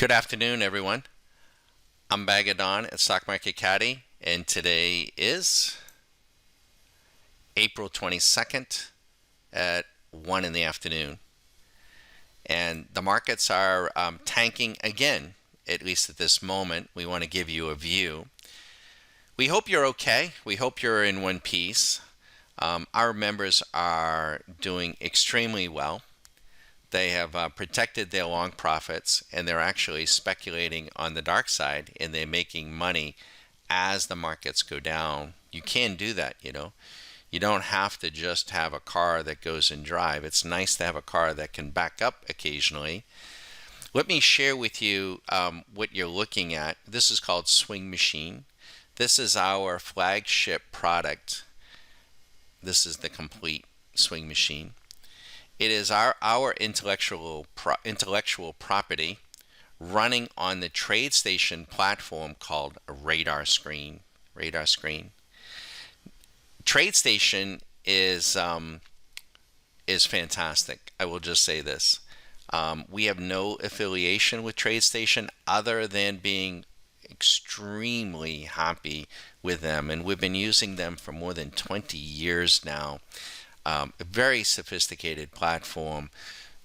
Good afternoon, everyone. I'm Bagadon at Stock Market Caddy, and today is April 22nd at 1 in the afternoon. And the markets are tanking again, at least at this moment. We want to give you a view. We hope you're okay. We hope you're in one piece. Our members are doing extremely well. They have protected their long profits, and they're actually speculating on the dark side, and they're making money as the markets go down. You can do that, you know. You don't have to just have a car that goes in drive. It's nice to have a car that can back up occasionally. Let me share with you what you're looking at. This is called Swing Machine. This is our flagship product. This is the complete Swing Machine. It is our intellectual property running on the TradeStation platform called Radar Screen. Radar Screen. TradeStation is fantastic. I will just say this. We have no affiliation with TradeStation other than being extremely happy with them, and we've been using them for more than 20 years now. A very sophisticated platform.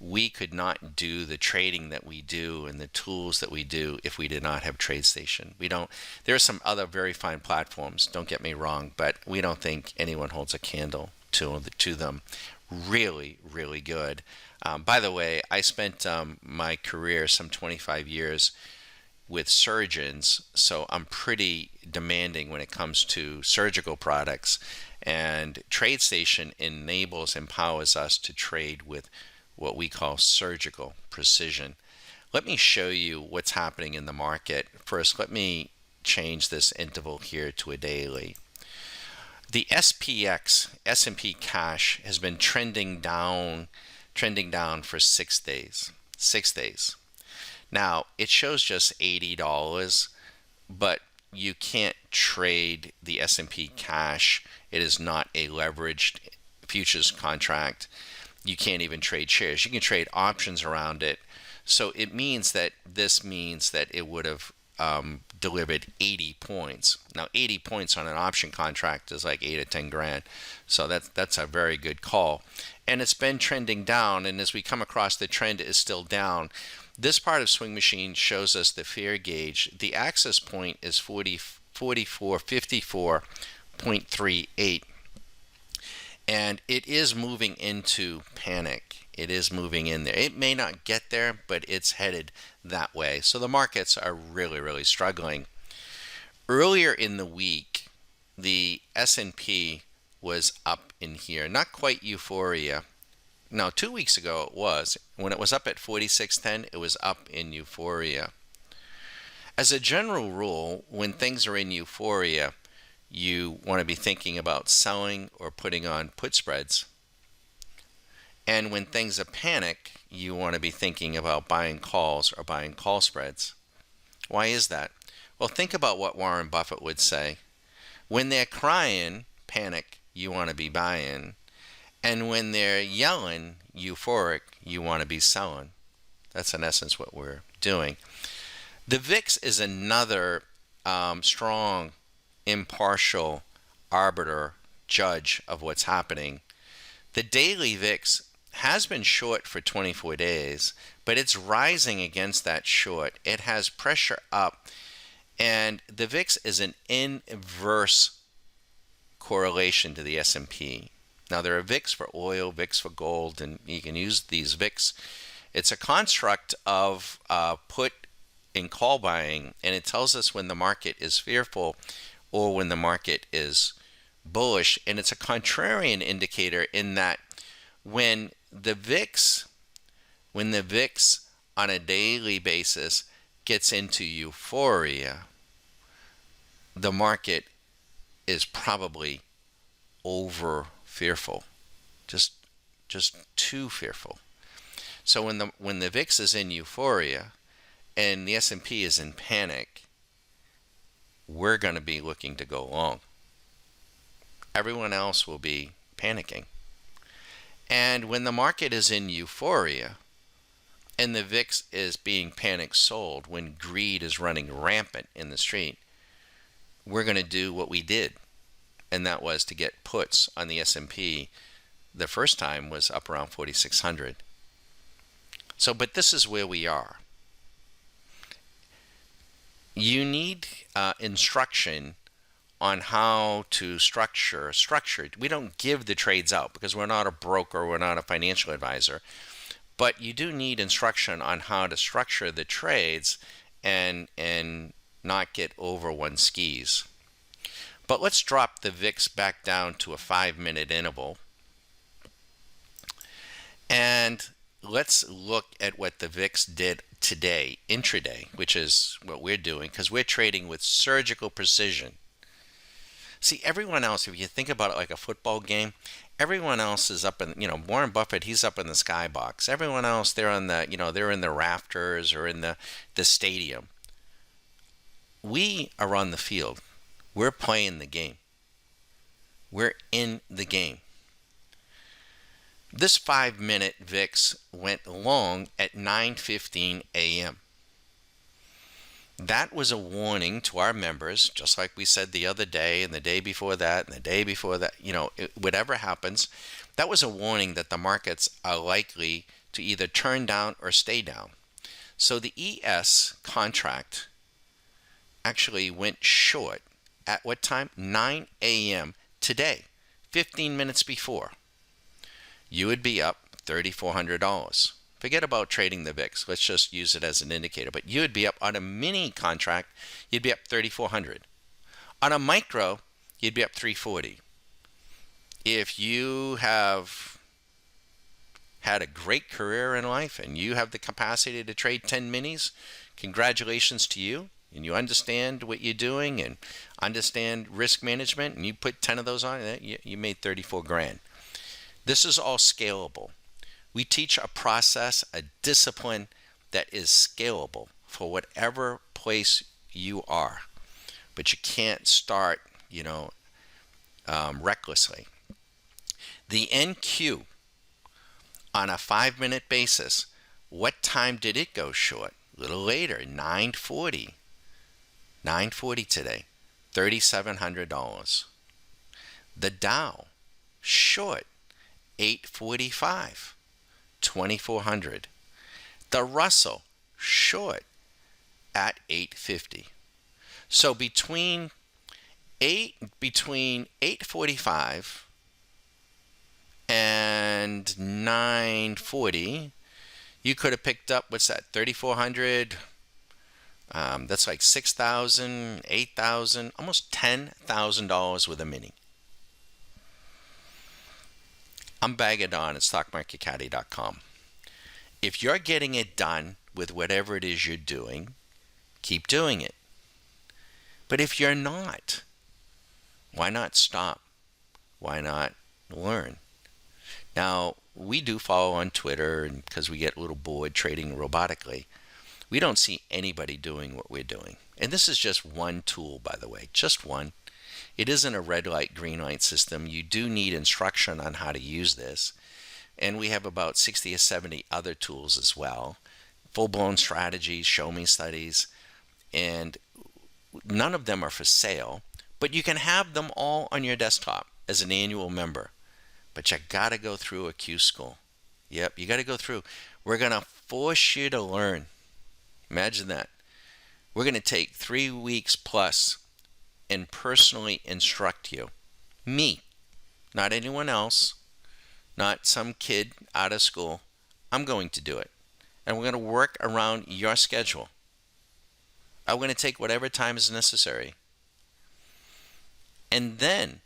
We could not do the trading that we do and the tools that we do if we did not have TradeStation. We don't. There are some other very fine platforms, don't get me wrong, but we don't think anyone holds a candle to them. Really, really good. By the way, I spent my career, some 25 years, with surgeons, so I'm pretty demanding when it comes to surgical products. And TradeStation empowers us to trade with what we call surgical precision. Let me show you what's happening in the market. First, let me change this interval here to a daily. The SPX, S&P Cash, has been trending down for 6 days. 6 days. Now, it shows just $80, but you can't trade the S&P Cash. It is not a leveraged futures contract. You can't even trade shares. You can trade options around it. So it means that it would have delivered 80 points. Now, 80 points on an option contract is like 8 or 10 grand. So that's a very good call. And it's been trending down. And as we come across, the trend is still down. This part of Swing Machine shows us the fair gauge. The access point is 44.38. And it is moving into panic. It is moving in there. It may not get there, but it's headed that way. So the markets are really, really struggling. Earlier in the week, the S&P was up in here. Not quite euphoria. Now, 2 weeks ago it was. When it was up at 46.10, it was up in euphoria. As a general rule, when things are in euphoria, you want to be thinking about selling or putting on put spreads. And when things are panic, you want to be thinking about buying calls or buying call spreads. Why is that? Well, think about what Warren Buffett would say. When they're crying, panic, you want to be buying. And when they're yelling, euphoric, you want to be selling. That's in essence what we're doing. The VIX is another strong, impartial arbiter, judge of what's happening. The daily VIX has been short for 24 days, but it's rising against that short. It has pressure up, and the VIX is an inverse correlation to the S&P. Now, there are VIX for oil, VIX for gold, and you can use these VIX. It's a construct of put and call buying, and it tells us when the market is fearful or when the market is bullish. And it's a contrarian indicator in that when the VIX on a daily basis gets into euphoria, the market is probably over fearful, just too fearful. So when the VIX is in euphoria and the S&P is in panic, we're going to be looking to go long. Everyone else will be panicking. And when the market is in euphoria and the VIX is being panic sold when greed is running rampant in the street, we're going to do what we did, and that was to get puts on the S&P. The first time was up around 4,600. So, but this is where we are. You need instruction on how to structure. We don't give the trades out because we're not a broker, we're not a financial advisor, but you do need instruction on how to structure the trades and not get over one's skis. But let's drop the VIX back down to a 5-minute interval. And let's look at what the VIX did today, intraday, which is what we're doing because we're trading with surgical precision. See, everyone else, if you think about it like a football game, everyone else is up in, Warren Buffett, he's up in the skybox. Everyone else, they're on the, they're in the rafters or in the stadium. We are on the field. We're playing the game. We're in the game. This 5-minute VIX went long at 9:15 a.m. That was a warning to our members, just like we said the other day and the day before that and the day before that, whatever happens, that was a warning that the markets are likely to either turn down or stay down. So the ES contract actually went short at what time? 9 a.m. today, 15 minutes before. You would be up $3,400. Forget about trading the VIX. Let's just use it as an indicator. But you would be up on a mini contract, you'd be up $3,400. On a micro, you'd be up $340. If you have had a great career in life and you have the capacity to trade 10 minis, congratulations to you. And you understand what you're doing and understand risk management, and you put 10 of those on, you made 34 grand. This is all scalable. We teach a process, a discipline that is scalable for whatever place you are. But you can't start, recklessly. The NQ on a 5-minute basis, what time did it go short? A little later, 9:40. 9:40 today, $3,700. The Dow short, 8:45, 2,400. The Russell short at 850. So between 8:45 and 9:40, you could have picked up, what's that, 3,400. That's like $6,000, $8,000, almost $10,000 with a mini. I'm Bagadon at StockMarketCaddy.com. If you're getting it done with whatever it is you're doing, keep doing it. But if you're not, why not stop? Why not learn? Now, we do follow on Twitter, and because we get a little bored trading robotically, we don't see anybody doing what we're doing. And this is just one tool, by the way, just one. It isn't a red light, green light system. You do need instruction on how to use this. And we have about 60 or 70 other tools as well. Full-blown strategies, show me studies, and none of them are for sale, but you can have them all on your desktop as an annual member. But you got to go through a Q school. Yep, you got to go through. We're going to force you to learn. Imagine that. We're going to take 3 weeks plus and personally instruct you. Me, not anyone else, not some kid out of school. I'm going to do it. And we're going to work around your schedule. I'm going to take whatever time is necessary. And then,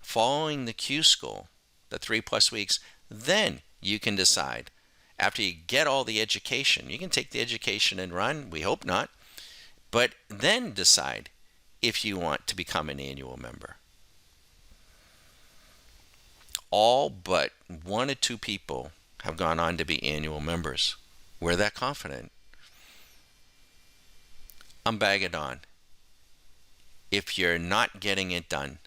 following the Q school, the 3+ weeks, then you can decide. After you get all the education, you can take the education and run. We hope not. But then decide if you want to become an annual member. All but 1 or 2 people have gone on to be annual members. We're that confident. I'm Bagadon. If you're not getting it done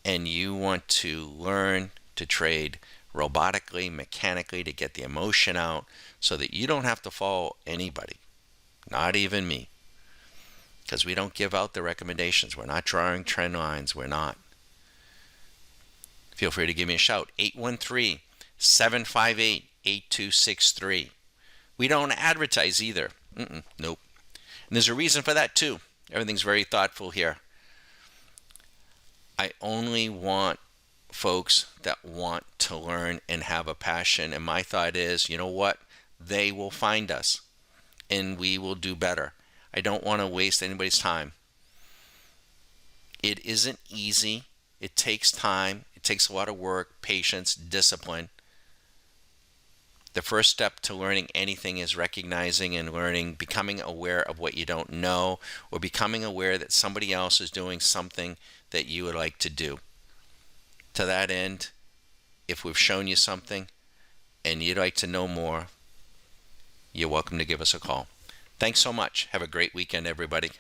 and you want to learn to trade robotically, mechanically, to get the emotion out so that you don't have to follow anybody, not even me, because we don't give out the recommendations. We're not drawing trend lines. We're not. Feel free to give me a shout. 813-758-8263. We don't advertise either. Nope. And there's a reason for that too. Everything's very thoughtful here. I only want folks that want to learn and have a passion. And my thought is, you know what? They will find us and we will do better. I don't want to waste anybody's time. It isn't easy. It takes time. It takes a lot of work, patience, discipline. The first step to learning anything is recognizing and learning, becoming aware of what you don't know, or becoming aware that somebody else is doing something that you would like to do. To that end, if we've shown you something and you'd like to know more, you're welcome to give us a call. Thanks so much. Have a great weekend, everybody.